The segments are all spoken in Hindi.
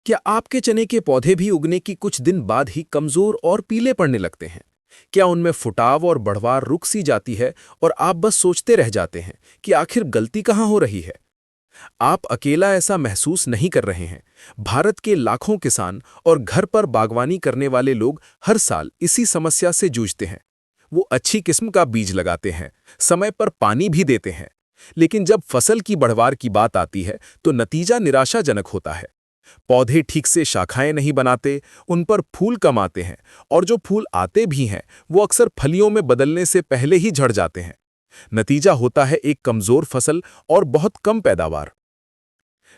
क्या आपके चने के पौधे भी उगने की कुछ दिन बाद ही कमजोर और पीले पड़ने लगते हैं? क्या उनमें फुटाव और बढ़वार रुक सी जाती है और आप बस सोचते रह जाते हैं कि आखिर गलती कहाँ हो रही है? आप अकेला ऐसा महसूस नहीं कर रहे हैं। भारत के लाखों किसान और घर पर बागवानी करने वाले लोग हर साल इसी समस्या से जूझते हैं। वो अच्छी किस्म का बीज लगाते हैं, समय पर पानी भी देते हैं, लेकिन जब फसल की बढ़वार की बात आती है तो नतीजा निराशाजनक होता है। पौधे ठीक से शाखाएं नहीं बनाते, उन पर फूल कम आते हैं और जो फूल आते भी हैं वो अक्सर फलियों में बदलने से पहले ही झड़ जाते हैं। नतीजा होता है एक कमजोर फसल और बहुत कम पैदावार।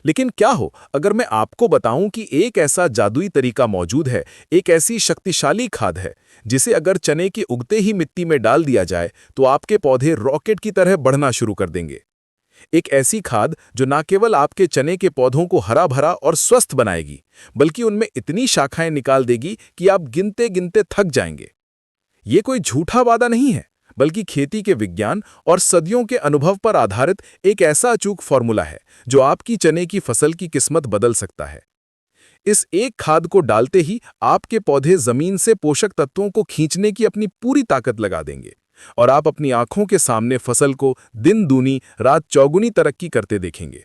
लेकिन क्या हो अगर मैं आपको बताऊं कि एक ऐसा जादुई तरीका मौजूद है, एक ऐसी शक्तिशाली खाद है जिसे अगर चने के उगते ही मिट्टी में डाल दिया जाए तो आपके पौधे रॉकेट की तरह बढ़ना शुरू कर देंगे। एक ऐसी खाद जो न केवल आपके चने के पौधों को हरा भरा और स्वस्थ बनाएगी, बल्कि उनमें इतनी शाखाएं निकाल देगी कि आप गिनते गिनते थक जाएंगे। ये कोई झूठा वादा नहीं है, बल्कि खेती के विज्ञान और सदियों के अनुभव पर आधारित एक ऐसा अचूक फॉर्मूला है जो आपकी चने की फसल की किस्मत बदल सकता है। इस एक खाद को डालते ही आपके पौधे जमीन से पोषक तत्वों को खींचने की अपनी पूरी ताकत लगा देंगे और आप अपनी आंखों के सामने फसल को दिन दूनी रात चौगुनी तरक्की करते देखेंगे।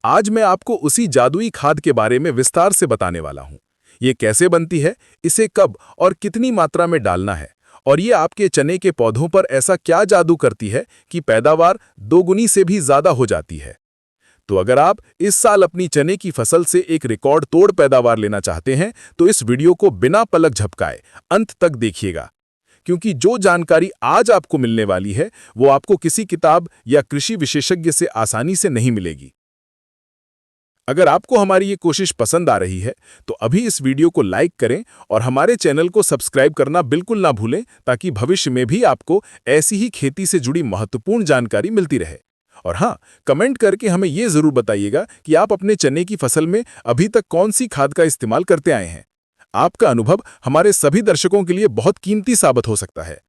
आज मैं आपको उसी जादुई खाद के बारे में विस्तार से बताने वाला हूं। ये कैसे बनती है, इसे कब और कितनी मात्रा में डालना है, और ये आपके चने के पौधों पर ऐसा क्या जादू करती है कि पैदावार दोगुनी से भी ज्यादा हो जाती है। तो अगर आप इस साल अपनी चने की फसल से एक रिकॉर्ड तोड़ पैदावार लेना चाहते हैं तो इस वीडियो को बिना पलक झपकाए अंत तक देखिएगा, क्योंकि जो जानकारी आज आपको मिलने वाली है वो आपको किसी किताब या कृषि विशेषज्ञ से आसानी से नहीं मिलेगी। अगर आपको हमारी ये कोशिश पसंद आ रही है तो अभी इस वीडियो को लाइक करें और हमारे चैनल को सब्सक्राइब करना बिल्कुल ना भूलें, ताकि भविष्य में भी आपको ऐसी ही खेती से जुड़ी महत्वपूर्ण जानकारी मिलती रहे। और हाँ, कमेंट करके हमें ये जरूर बताइएगा कि आप अपने चने की फसल में अभी तक कौन सी खाद का इस्तेमाल करते आए हैं। आपका अनुभव हमारे सभी दर्शकों के लिए बहुत कीमती साबित हो सकता है।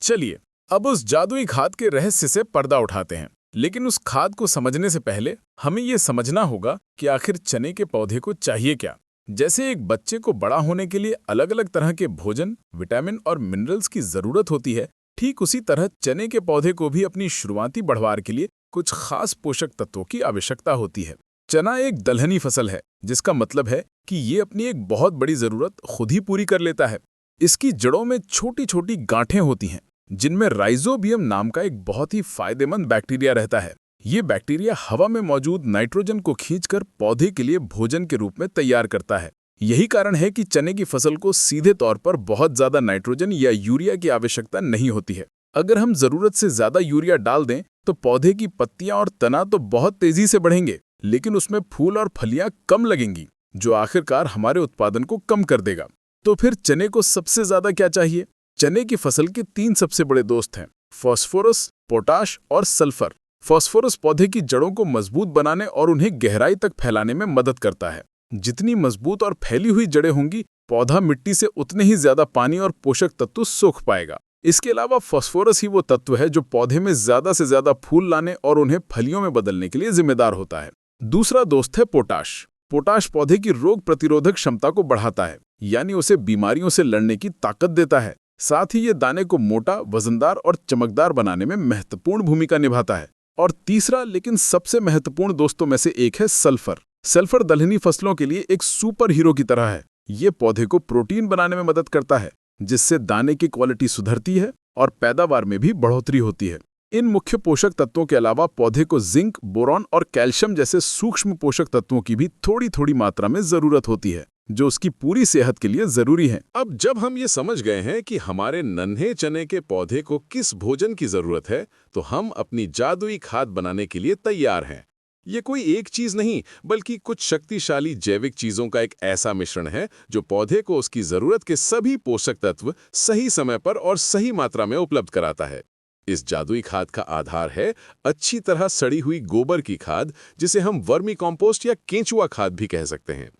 चलिए अब उस जादुई खाद के रहस्य से पर्दा उठाते हैं। लेकिन उस खाद को समझने से पहले हमें ये समझना होगा कि आखिर चने के पौधे को चाहिए क्या। जैसे एक बच्चे को बड़ा होने के लिए अलग अलग तरह के भोजन, विटामिन और मिनरल्स की जरूरत होती है, ठीक उसी तरह चने के पौधे को भी अपनी शुरुआती बढ़वार के लिए कुछ खास पोषक तत्वों की आवश्यकता होती है। चना एक दलहनी फसल है, जिसका मतलब है कि ये अपनी एक बहुत बड़ी जरूरत खुद ही पूरी कर लेता है। इसकी जड़ों में छोटी छोटी गांठें होती हैं, जिनमें राइजोबियम नाम का एक बहुत ही फायदेमंद बैक्टीरिया रहता है। ये बैक्टीरिया हवा में मौजूद नाइट्रोजन को खींचकर पौधे के लिए भोजन के रूप में तैयार करता है। यही कारण है कि चने की फसल को सीधे तौर पर बहुत ज्यादा नाइट्रोजन या यूरिया की आवश्यकता नहीं होती है। अगर हम जरूरत से ज्यादा यूरिया डाल दें तो पौधे की पत्तियां और तना तो बहुत तेजी से बढ़ेंगे, लेकिन उसमें फूल और फलियां कम लगेंगी, जो आखिरकार हमारे उत्पादन को कम कर देगा। तो फिर चने को सबसे ज्यादा क्या चाहिए? चने की फसल के 3 सबसे बड़े दोस्त हैं: फास्फोरस, पोटाश और सल्फर। फास्फोरस पौधे की जड़ों को मजबूत बनाने और उन्हें गहराई तक फैलाने में मदद करता है। जितनी मजबूत और फैली हुई जड़ें होंगी, पौधा मिट्टी से उतने ही ज्यादा पानी और पोषक तत्व सोख पाएगा। इसके अलावा फास्फोरस ही वो तत्व है जो पौधे में ज्यादा से ज्यादा फूल लाने और उन्हें फलियों में बदलने के लिए जिम्मेदार होता है। दूसरा दोस्त है पोटाश। पोटाश पौधे की रोग प्रतिरोधक क्षमता को बढ़ाता है, यानी उसे बीमारियों से लड़ने की ताकत देता है। साथ ही ये दाने को मोटा, वजनदार और चमकदार बनाने में महत्वपूर्ण भूमिका निभाता है। और तीसरा लेकिन सबसे महत्वपूर्ण दोस्तों में से एक है सल्फर। सल्फर दलहनी फसलों के लिए एक सुपर हीरो की तरह है। ये पौधे को प्रोटीन बनाने में मदद करता है, जिससे दाने की क्वालिटी सुधरती है और पैदावार में भी बढ़ोतरी होती है। इन मुख्य पोषक तत्वों के अलावा पौधे को जिंक, बोरॉन और कैल्शियम जैसे सूक्ष्म पोषक तत्वों की भी थोड़ी थोड़ी मात्रा में जरूरत होती है, जो उसकी पूरी सेहत के लिए जरूरी है। अब जब हम ये समझ गए हैं कि हमारे नन्हे चने के पौधे को किस भोजन की जरूरत है, तो हम अपनी जादुई खाद बनाने के लिए तैयार हैं। ये कोई एक चीज नहीं, बल्कि कुछ शक्तिशाली जैविक चीजों का एक ऐसा मिश्रण है जो पौधे को उसकी जरूरत के सभी पोषक तत्व सही समय पर और सही मात्रा में उपलब्ध कराता है। इस जादुई खाद का आधार है अच्छी तरह सड़ी हुई गोबर की खाद, जिसे हम वर्मी कॉम्पोस्ट या केंचुआ खाद भी कह सकते हैं।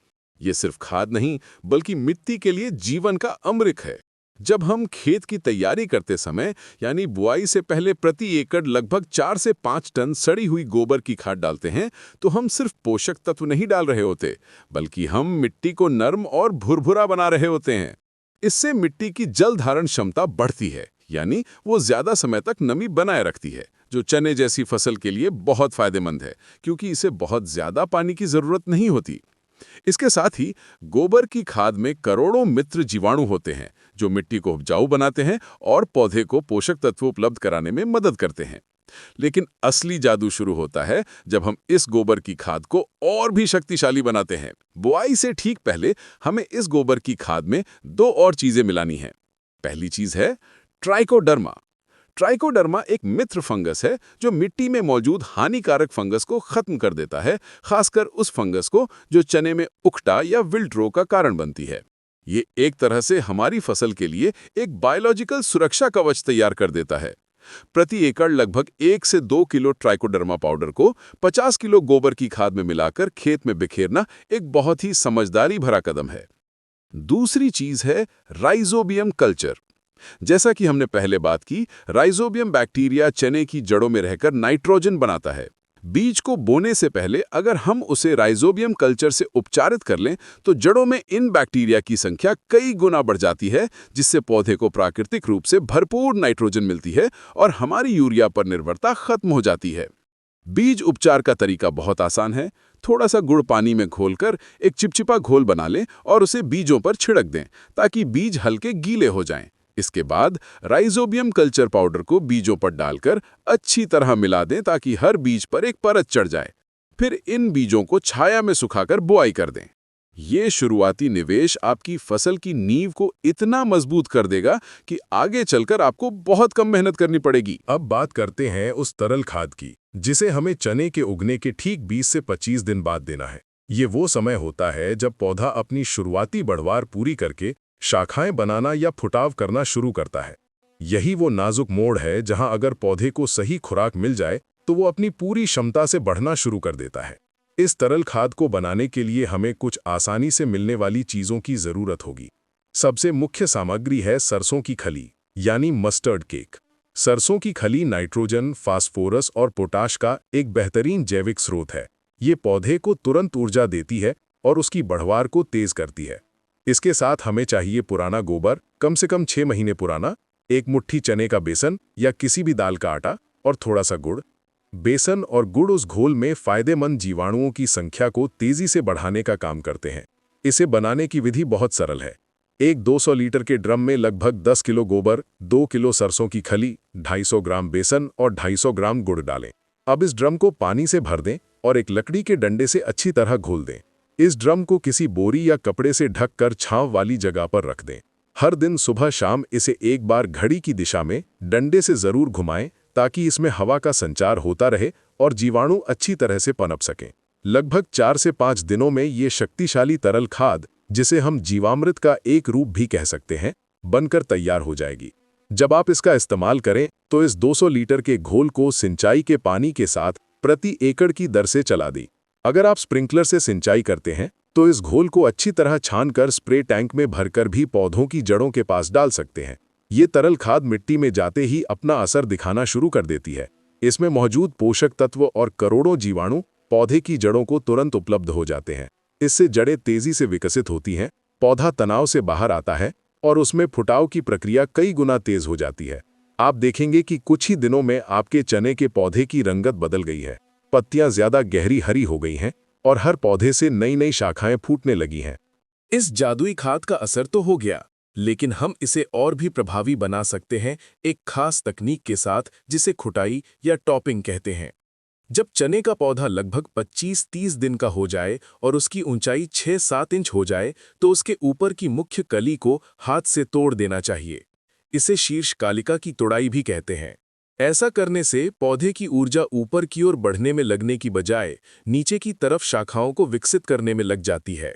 ये सिर्फ खाद नहीं, बल्कि मिट्टी के लिए जीवन का अमृत है। जब हम खेत की तैयारी करते समय यानी बुआई से पहले प्रति एकड़ लगभग 4 से 5 टन सड़ी हुई गोबर की खाद डालते हैं तो हम सिर्फ पोषक तत्व नहीं डाल रहे होते, बल्कि हम मिट्टी को नर्म और भुरभुरा बना रहे होते हैं। इससे मिट्टी की जल धारण क्षमता बढ़ती है, यानी वो ज्यादा समय तक नमी बनाए रखती है, जो चने जैसी फसल के लिए बहुत फायदेमंद है, क्योंकि इसे बहुत ज्यादा पानी की जरूरत नहीं होती। इसके साथ ही गोबर की खाद में करोड़ों मित्र जीवाणु होते हैं, जो मिट्टी को उपजाऊ बनाते हैं और पौधे को पोषक तत्व उपलब्ध कराने में मदद करते हैं। लेकिन असली जादू शुरू होता है जब हम इस गोबर की खाद को और भी शक्तिशाली बनाते हैं। बुआई से ठीक पहले हमें इस गोबर की खाद में 2 और चीजें मिलानी हैं। पहली चीज है ट्राइकोडर्मा। ट्राइकोडर्मा एक मित्र फंगस है जो मिट्टी में मौजूद हानिकारक फंगस को खत्म कर देता है, खासकर उस फंगस को जो चने में उकटा या विल्ट रोग का कारण बनती है। ये एक तरह से हमारी फसल के लिए एक बायोलॉजिकल सुरक्षा कवच तैयार कर देता है। प्रति एकड़ लगभग 1 से 2 किलो ट्राइकोडर्मा पाउडर को 50 किलो गोबर की खाद में मिलाकर खेत में बिखेरना एक बहुत ही समझदारी भरा कदम है। दूसरी चीज है राइजोबियम कल्चर। जैसा कि हमने पहले बात की, राइजोबियम बैक्टीरिया चने की जड़ों में रहकर नाइट्रोजन बनाता है। बीज को बोने से पहले अगर हम उसे राइजोबियम कल्चर से उपचारित कर लें तो जड़ों में इन बैक्टीरिया की संख्या कई गुना बढ़ जाती है, जिससे पौधे को प्राकृतिक रूप से भरपूर नाइट्रोजन मिलती है और हमारी यूरिया पर निर्भरता खत्म हो जाती है। बीज उपचार का तरीका बहुत आसान है। थोड़ा सा गुड़ पानी में घोलकर एक चिपचिपा घोल बना लें और उसे बीजों पर छिड़क दें ताकि बीज हल्के गीले हो जाएं। इसके बाद राइजोबियम कल्चर पाउडर को बीजों पर डालकर अच्छी तरह मिला दें ताकि हर बीज पर एक परत चढ़ जाए। फिर इन बीजों को छाया में सुखाकर बुआई कर दें। ये शुरुआती निवेश आपकी फसल की नींव को इतना मजबूत कर देगा कि आगे चलकर आपको बहुत कम मेहनत करनी पड़ेगी। अब बात करते हैं उस तरल खाद की, जिसे हमें चने के उगने के ठीक 20 से 25 दिन बाद देना है। ये वो समय होता है जब पौधा अपनी शुरुआती बढ़वार पूरी करके शाखाएं बनाना या फुटाव करना शुरू करता है। यही वो नाजुक मोड़ है जहां अगर पौधे को सही खुराक मिल जाए तो वो अपनी पूरी क्षमता से बढ़ना शुरू कर देता है। इस तरल खाद को बनाने के लिए हमें कुछ आसानी से मिलने वाली चीज़ों की ज़रूरत होगी। सबसे मुख्य सामग्री है सरसों की खली, यानी मस्टर्ड केक। सरसों की खली नाइट्रोजन, फास्फोरस और पोटाश का एक बेहतरीन जैविक स्रोत है। ये पौधे को तुरंत ऊर्जा देती है और उसकी बढ़वार को तेज करती है। इसके साथ हमें चाहिए पुराना गोबर, कम से कम 6 महीने पुराना, एक मुट्ठी चने का बेसन या किसी भी दाल का आटा और थोड़ा सा गुड़। बेसन और गुड़ उस घोल में फायदेमंद जीवाणुओं की संख्या को तेजी से बढ़ाने का काम करते हैं। इसे बनाने की विधि बहुत सरल है। एक 200 लीटर के ड्रम में लगभग 10 किलो गोबर, 2 किलो सरसों की खली, 250 ग्राम बेसन और 250 ग्राम गुड़ डालें। अब इस ड्रम को पानी से भर दें और एक लकड़ी के डंडे से अच्छी तरह घोल दें। इस ड्रम को किसी बोरी या कपड़े से ढककर छांव वाली जगह पर रख दें। हर दिन सुबह शाम इसे एक बार घड़ी की दिशा में डंडे से जरूर घुमाएं ताकि इसमें हवा का संचार होता रहे और जीवाणु अच्छी तरह से पनप सकें। लगभग 4 से 5 दिनों में ये शक्तिशाली तरल खाद, जिसे हम जीवामृत का एक रूप भी कह सकते हैं, बनकर तैयार हो जाएगी। जब आप इसका इस्तेमाल करें तो इस 200 लीटर के घोल को सिंचाई के पानी के साथ प्रति एकड़ की दर से चला दें। अगर आप स्प्रिंकलर से सिंचाई करते हैं तो इस घोल को अच्छी तरह छानकर स्प्रे टैंक में भरकर भी पौधों की जड़ों के पास डाल सकते हैं। ये तरल खाद मिट्टी में जाते ही अपना असर दिखाना शुरू कर देती है। इसमें मौजूद पोषक तत्व और करोड़ों जीवाणु पौधे की जड़ों को तुरंत उपलब्ध हो जाते हैं। इससे जड़ें तेजी से विकसित होती हैं, पौधा तनाव से बाहर आता है और उसमें फुटाव की प्रक्रिया कई गुना तेज हो जाती है। आप देखेंगे कि कुछ ही दिनों में आपके चने के पौधे की रंगत बदल गई है, पत्तियां ज्यादा गहरी हरी हो गई हैं और हर पौधे से नई नई शाखाएं फूटने लगी हैं। इस जादुई खाद का असर तो हो गया, लेकिन हम इसे और भी प्रभावी बना सकते हैं एक खास तकनीक के साथ, जिसे खुटाई या टॉपिंग कहते हैं। जब चने का पौधा लगभग 25-30 दिन का हो जाए और उसकी ऊंचाई 6-7 इंच हो जाए तो उसके ऊपर की मुख्य कली को हाथ से तोड़ देना चाहिए। इसे शीर्ष कालिका की तोड़ाई भी कहते हैं। ऐसा करने से पौधे की ऊर्जा ऊपर की ओर बढ़ने में लगने की बजाय नीचे की तरफ शाखाओं को विकसित करने में लग जाती है।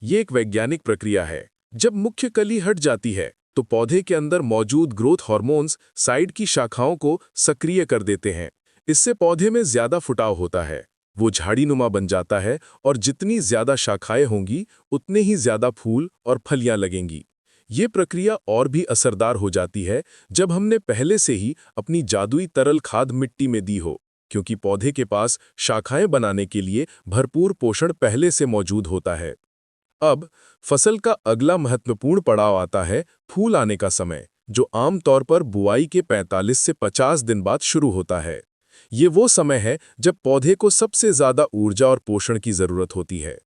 ये एक वैज्ञानिक प्रक्रिया है। जब मुख्य कली हट जाती है तो पौधे के अंदर मौजूद ग्रोथ हार्मोन्स साइड की शाखाओं को सक्रिय कर देते हैं। इससे पौधे में ज्यादा फुटाव होता है, वो झाड़ीनुमा बन जाता है और जितनी ज्यादा शाखाएं होंगी उतने ही ज्यादा फूल और फलियां लगेंगी। ये प्रक्रिया और भी असरदार हो जाती है जब हमने पहले से ही अपनी जादुई तरल खाद मिट्टी में दी हो, क्योंकि पौधे के पास शाखाएं बनाने के लिए भरपूर पोषण पहले से मौजूद होता है। अब फसल का अगला महत्वपूर्ण पड़ाव आता है फूल आने का समय, जो आमतौर पर बुआई के 45 से 50 दिन बाद शुरू होता है। ये वो समय है जब पौधे को सबसे ज्यादा ऊर्जा और पोषण की जरूरत होती है।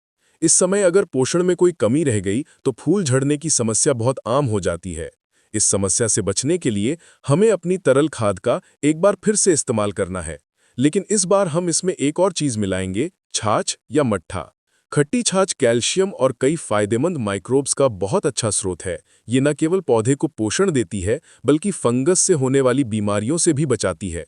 इस समय अगर पोषण में कोई कमी रह गई तो फूल झड़ने की समस्या बहुत आम हो जाती है। इस समस्या से बचने के लिए हमें अपनी तरल खाद का एक बार फिर से इस्तेमाल करना है, लेकिन इस बार हम इसमें एक और चीज मिलाएंगे, छाछ या मट्ठा। खट्टी छाछ कैल्शियम और कई फायदेमंद माइक्रोब्स का बहुत अच्छा स्रोत है। ये न केवल पौधे को पोषण देती है बल्कि फंगस से होने वाली बीमारियों से भी बचाती है।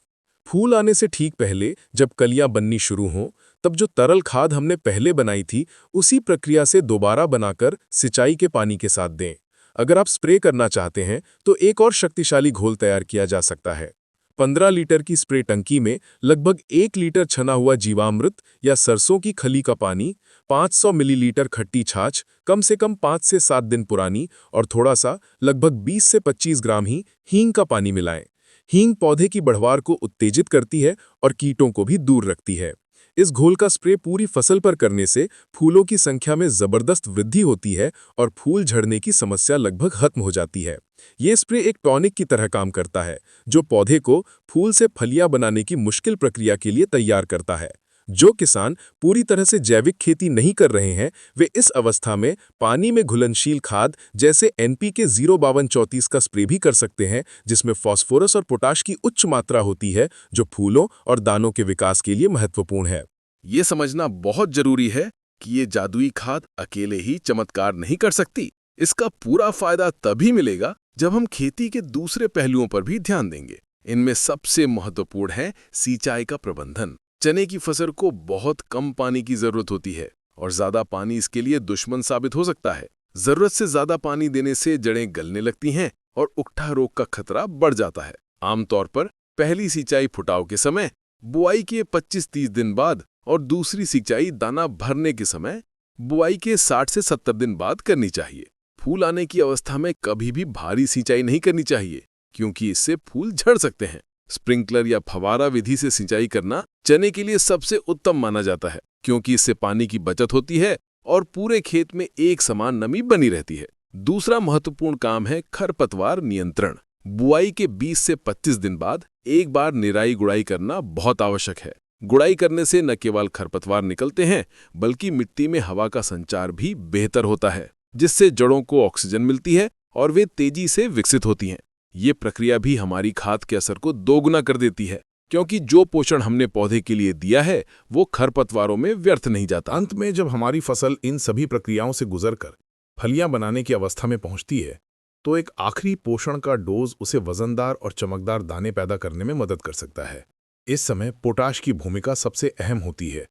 फूल आने से ठीक पहले जब कलियां बननी शुरू हों, तब जो तरल खाद हमने पहले बनाई थी उसी प्रक्रिया से दोबारा बनाकर सिंचाई के पानी के साथ दें। अगर आप स्प्रे करना चाहते हैं तो एक और शक्तिशाली घोल तैयार किया जा सकता है। 15 लीटर की स्प्रे टंकी में लगभग 1 लीटर छना हुआ जीवामृत या सरसों की खली का पानी, 500 मिलीलीटर खट्टी छाछ, कम से कम 5 से 7 दिन पुरानी, और थोड़ा सा लगभग 20 से 25 ग्राम ही हींग का पानी मिलाएं। हींग पौधे की बढ़वार को उत्तेजित करती है और कीटों को भी दूर रखती है। इस घोल का स्प्रे पूरी फसल पर करने से फूलों की संख्या में जबरदस्त वृद्धि होती है और फूल झड़ने की समस्या लगभग खत्म हो जाती है। ये स्प्रे एक टॉनिक की तरह काम करता है, जो पौधे को फूल से फलियां बनाने की मुश्किल प्रक्रिया के लिए तैयार करता है। जो किसान पूरी तरह से जैविक खेती नहीं कर रहे हैं, वे इस अवस्था में पानी में घुलनशील खाद जैसे NPK 05234 का स्प्रे भी कर सकते हैं, जिसमें फास्फोरस और पोटाश की उच्च मात्रा होती है, जो फूलों और दानों के विकास के लिए महत्वपूर्ण है। ये समझना बहुत जरूरी है कि ये जादुई खाद अकेले ही चमत्कार नहीं कर सकती। इसका पूरा फायदा तभी मिलेगा जब हम खेती के दूसरे पहलुओं पर भी ध्यान देंगे। इनमें सबसे महत्वपूर्ण है सिंचाई का प्रबंधन। चने की फसल को बहुत कम पानी की जरूरत होती है और ज्यादा पानी इसके लिए दुश्मन साबित हो सकता है। जरूरत से ज्यादा पानी देने से जड़ें गलने लगती हैं और उकठा रोग का खतरा बढ़ जाता है। आमतौर पर पहली सिंचाई फुटाव के समय, बुआई के 25-30 दिन बाद और दूसरी सिंचाई दाना भरने के समय बुआई के 60 से 70 दिन बाद करनी चाहिए। फूल आने की अवस्था में कभी भी भारी सिंचाई नहीं करनी चाहिए, क्योंकि इससे फूल झड़ सकते हैं। स्प्रिंकलर या फवारा विधि से सिंचाई करना चने के लिए सबसे उत्तम माना जाता है, क्योंकि इससे पानी की बचत होती है और पूरे खेत में एक समान नमी बनी रहती है। दूसरा महत्वपूर्ण काम है खरपतवार नियंत्रण। बुआई के 20 से 25 दिन बाद एक बार निराई गुड़ाई करना बहुत आवश्यक है। गुड़ाई करने से न केवल खरपतवार निकलते हैं, बल्कि मिट्टी में हवा का संचार भी बेहतर होता है, जिससे जड़ों को ऑक्सीजन मिलती है और वे तेजी से विकसित होती हैं। ये प्रक्रिया भी हमारी खाद के असर को दोगुना कर देती है, क्योंकि जो पोषण हमने पौधे के लिए दिया है वो खरपतवारों में व्यर्थ नहीं जाता। अंत में जब हमारी फसल इन सभी प्रक्रियाओं से गुजरकर फलियां बनाने की अवस्था में पहुंचती है, तो एक आखिरी पोषण का डोज उसे वजनदार और चमकदार दाने पैदा करने में मदद कर सकता है। इस समय पोटाश की भूमिका सबसे अहम होती है।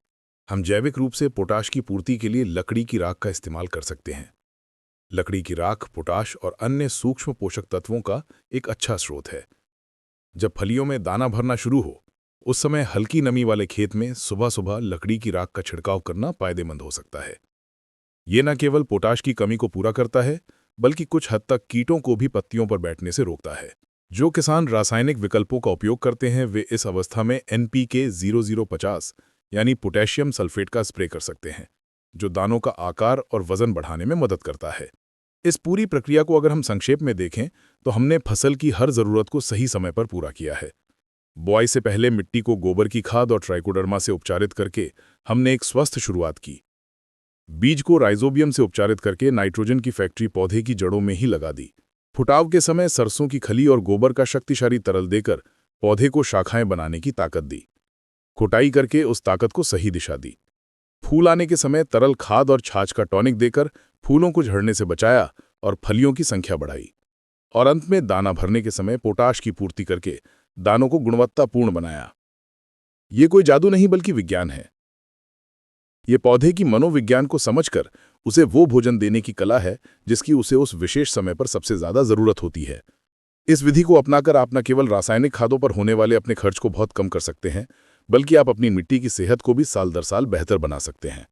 हम जैविक रूप से पोटाश की पूर्ति के लिए लकड़ी की राख का इस्तेमाल कर सकते हैं। लकड़ी की राख पोटाश और अन्य सूक्ष्म पोषक तत्वों का एक अच्छा स्रोत है। जब फलियों में दाना भरना शुरू हो, उस समय हल्की नमी वाले खेत में सुबह सुबह लकड़ी की राख का छिड़काव करना फायदेमंद हो सकता है। ये न केवल पोटाश की कमी को पूरा करता है, बल्कि कुछ हद तक कीटों को भी पत्तियों पर बैठने से रोकता है। जो किसान रासायनिक विकल्पों का उपयोग करते हैं, वे इस अवस्था में NPK 0050 यानी पोटेशियम सल्फेट का स्प्रे कर सकते हैं, जो दानों का आकार और वजन बढ़ाने में मदद करता है। इस पूरी प्रक्रिया को अगर हम संक्षेप में देखें तो हमने फसल की हर जरूरत को सही समय पर पूरा किया है। बुआई से पहले मिट्टी को गोबर की खाद और ट्राइकोडर्मा से उपचारित करके हमने एक स्वस्थ शुरुआत की। बीज को राइजोबियम से उपचारित करके नाइट्रोजन की फैक्ट्री पौधे की जड़ों में ही लगा दी। फुटाव के समय सरसों की खली और गोबर का शक्तिशाली तरल देकर पौधे को शाखाएं बनाने की ताकत दी। कुटाई करके उस ताकत को सही दिशा दी। फूल आने के समय तरल खाद और छाछ का टॉनिक देकर फूलों को झड़ने से बचाया और फलियों की संख्या बढ़ाई। और अंत में दाना भरने के समय पोटाश की पूर्ति करके दानों को गुणवत्तापूर्ण बनाया। ये कोई जादू नहीं बल्कि विज्ञान है। ये पौधे की मनोविज्ञान को समझकर उसे वो भोजन देने की कला है जिसकी उसे उस विशेष समय पर सबसे ज्यादा जरूरत होती है। इस विधि को अपनाकर आप न केवल रासायनिक खादों पर होने वाले अपने खर्च को बहुत कम कर सकते हैं, बल्कि आप अपनी मिट्टी की सेहत को भी साल दर साल बेहतर बना सकते हैं।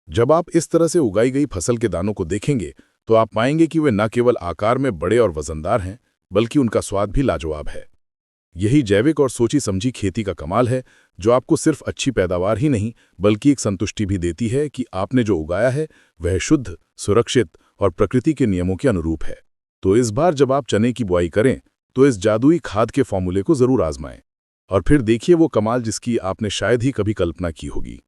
जब आप इस तरह से उगाई गई फसल के दानों को देखेंगे तो आप पाएंगे कि वे न केवल आकार में बड़े और वजनदार हैं, बल्कि उनका स्वाद भी लाजवाब है। यही जैविक और सोची समझी खेती का कमाल है, जो आपको सिर्फ अच्छी पैदावार ही नहीं बल्कि एक संतुष्टि भी देती है कि आपने जो उगाया है वह शुद्ध, सुरक्षित और प्रकृति के नियमों के अनुरूप है। तो इस बार जब आप चने की बुआई करें तो इस जादुई खाद के फॉर्मूले को जरूर आजमाएं और फिर देखिए वो कमाल जिसकी आपने शायद ही कभी कल्पना की होगी।